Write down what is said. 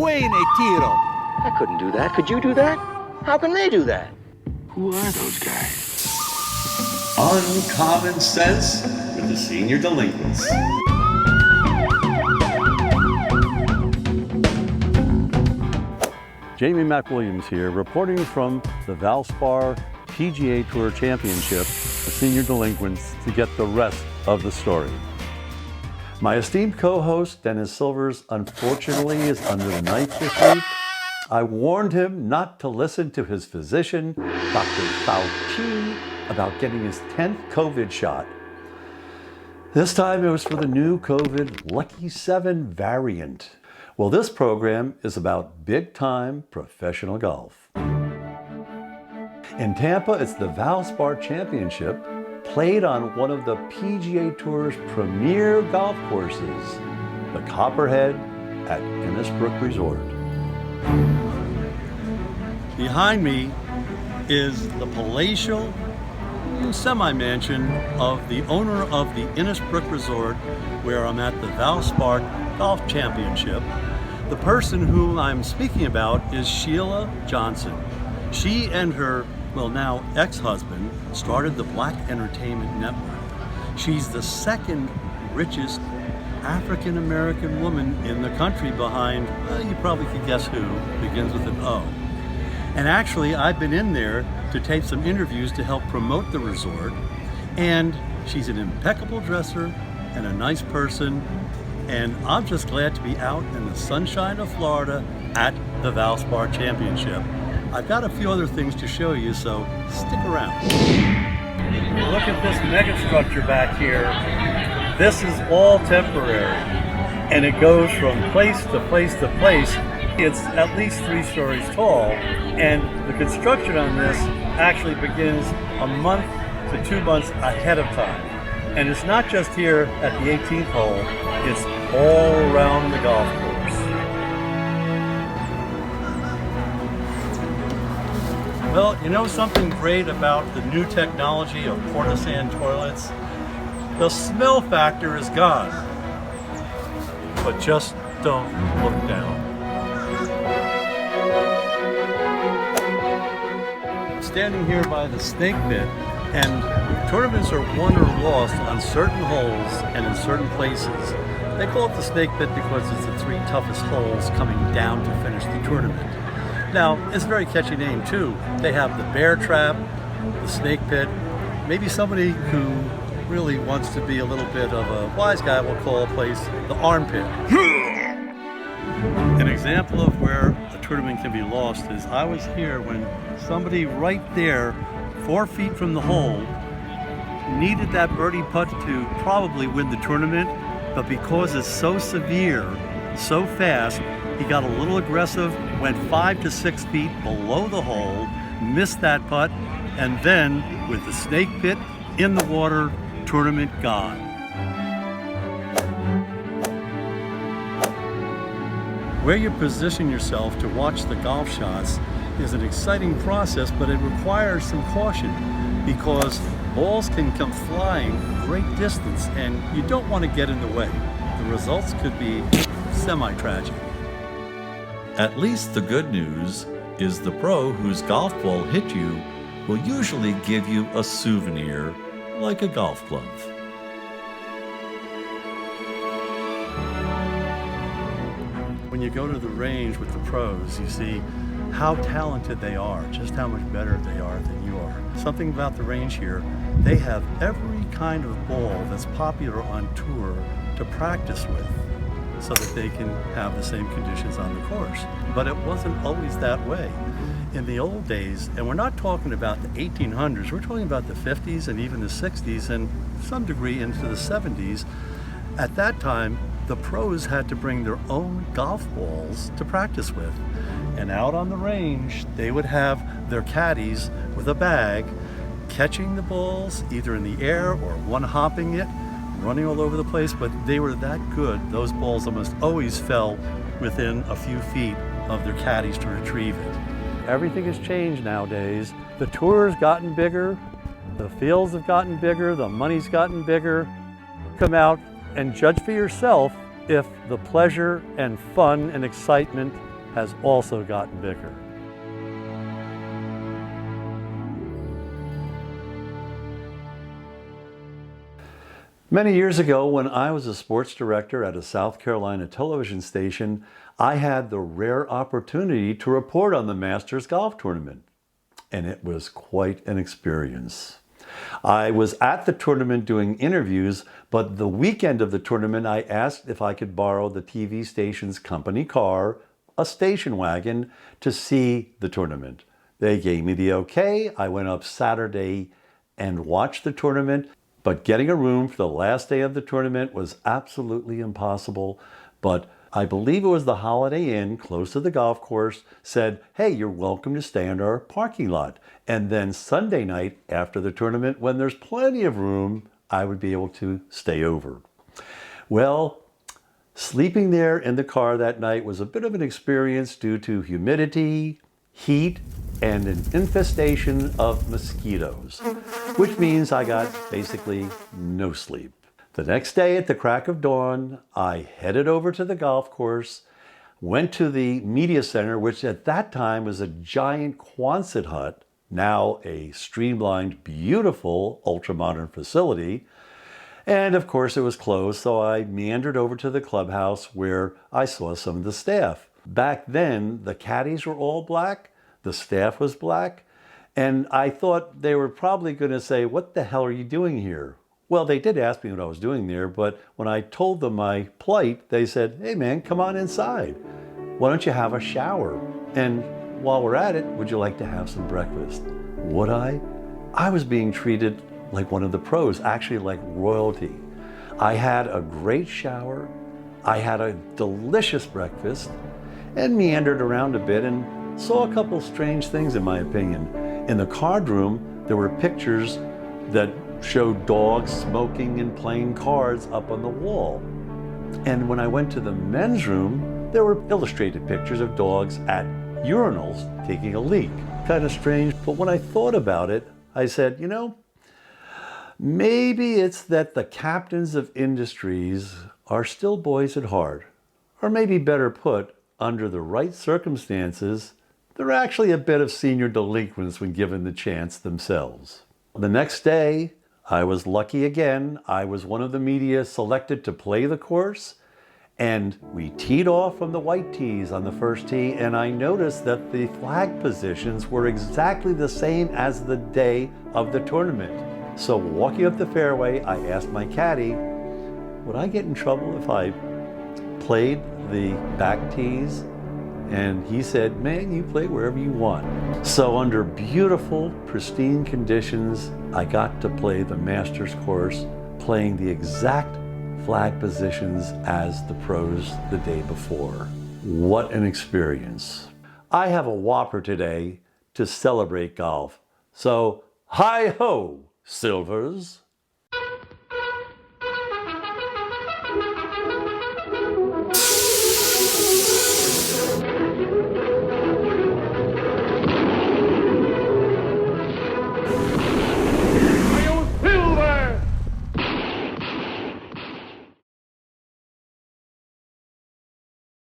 Buene tiro. I couldn't do that. Could you do that? How can they do that? Who are those guys? Uncommon Sense with the Senior Delinquents. Jamie McWilliams here, reporting from the Valspar PGA Tour Championship, the Senior Delinquents, to get the rest of the story. My esteemed co-host, Dennis Silvers, unfortunately is under the knife this week. I warned him not to listen to his physician, Dr. Fauci, about getting his 10th COVID shot. This time it was for the new COVID Lucky 7 variant. Well, this program is about big-time professional golf. In Tampa, it's the Valspar Championship, played on one of the PGA Tour's premier golf courses, the Copperhead at Innisbrook Resort. Behind me is the palatial semi-mansion of the owner of the Innisbrook Resort, where I'm at the Valspar Golf Championship. The person whom I'm speaking about is Sheila Johnson. She and her, well, now ex-husband, started the Black Entertainment Network. She's the second richest African-American woman in the country behind, well, you probably could guess who, begins with an O. And actually, I've been in there to tape some interviews to help promote the resort. And she's an impeccable dresser and a nice person. And I'm just glad to be out in the sunshine of Florida at the Valspar Championship. I've got a few other things to show you, so stick around. Look at this mega structure back here. This is all temporary, and it goes from place to place to place. It's at least 3 stories tall, and the construction on this actually begins a month to 2 months ahead of time. And it's not just here at the 18th hole, it's all around the golf course. Well, you know something great about the new technology of Portisane toilets? The smell factor is gone. But just don't look down. Standing here by the snake pit, and tournaments are won or lost on certain holes and in certain places. They call it the snake pit because it's the 3 toughest holes coming down to finish the tournament. Now, it's a very catchy name too. They have the bear trap, the snake pit. Maybe somebody who really wants to be a little bit of a wise guy will call a place the armpit. An example of where a tournament can be lost is I was here when somebody right there, 4 feet from the hole, needed that birdie putt to probably win the tournament, but because it's so severe, so fast, he got a little aggressive, went 5 to 6 feet below the hole, missed that putt, and then with the snake pit in the water, tournament gone. Where you position yourself to watch the golf shots is an exciting process, but it requires some caution because balls can come flying a great distance and you don't want to get in the way. The results could be semi-tragic. At least the good news is the pro whose golf ball hit you will usually give you a souvenir like a golf glove. When you go to the range with the pros, you see how talented they are, just how much better they are than you are. Something about the range here, they have every kind of ball that's popular on tour to practice with so that they can have the same conditions on the course. But it wasn't always that way. In the old days, and we're not talking about the 1800s, we're talking about the 50s and even the 60s and some degree into the 70s. At that time, the pros had to bring their own golf balls to practice with. And out on the range, they would have their caddies with a bag, catching the balls either in the air or one-hopping it, running all over the place, but they were that good. Those balls almost always fell within a few feet of their caddies to retrieve it. Everything has changed nowadays. The tour's gotten bigger, the fields have gotten bigger, the money's gotten bigger. Come out and judge for yourself if the pleasure and fun and excitement has also gotten bigger. Many years ago, when I was a sports director at a South Carolina television station, I had the rare opportunity to report on the Masters Golf Tournament, and it was quite an experience. I was at the tournament doing interviews, but the weekend of the tournament, I asked if I could borrow the TV station's company car, a station wagon, to see the tournament. They gave me the okay. I went up Saturday and watched the tournament. But getting a room for the last day of the tournament was absolutely impossible. But I believe it was the Holiday Inn close to the golf course said, hey, you're welcome to stay in our parking lot. And then Sunday night after the tournament, when there's plenty of room, I would be able to stay over. Well, sleeping there in the car that night was a bit of an experience due to humidity, heat, and an infestation of mosquitoes, which means I got basically no sleep. The next day at the crack of dawn, I headed over to the golf course, went to the media center, which at that time was a giant Quonset hut, now a streamlined, beautiful, ultra-modern facility. And of course it was closed, so I meandered over to the clubhouse where I saw some of the staff. Back then, the caddies were all black, the staff was black, and I thought they were probably going to say, what the hell are you doing here? Well, they did ask me what I was doing there, but when I told them my plight, they said, hey man, come on inside. Why don't you have a shower? And while we're at it, would you like to have some breakfast? Would I? I was being treated like one of the pros, actually like royalty. I had a great shower, I had a delicious breakfast, and meandered around a bit and saw a couple strange things in my opinion. In the card room, there were pictures that showed dogs smoking and playing cards up on the wall. And when I went to the men's room, there were illustrated pictures of dogs at urinals taking a leak. Kind of strange, but when I thought about it, I said, you know, maybe it's that the captains of industries are still boys at heart. Or maybe better put, under the right circumstances, they're actually a bit of senior delinquents when given the chance themselves. The next day, I was lucky again. I was one of the media selected to play the course, and we teed off from the white tees on the first tee, and I noticed that the flag positions were exactly the same as the day of the tournament. So walking up the fairway, I asked my caddy, would I get in trouble if I played the back tees? And he said, man, you play wherever you want. So under beautiful, pristine conditions, I got to play the Masters course, playing the exact flag positions as the pros the day before. What an experience. I have a whopper today to celebrate golf. So, hi-ho, Silvers.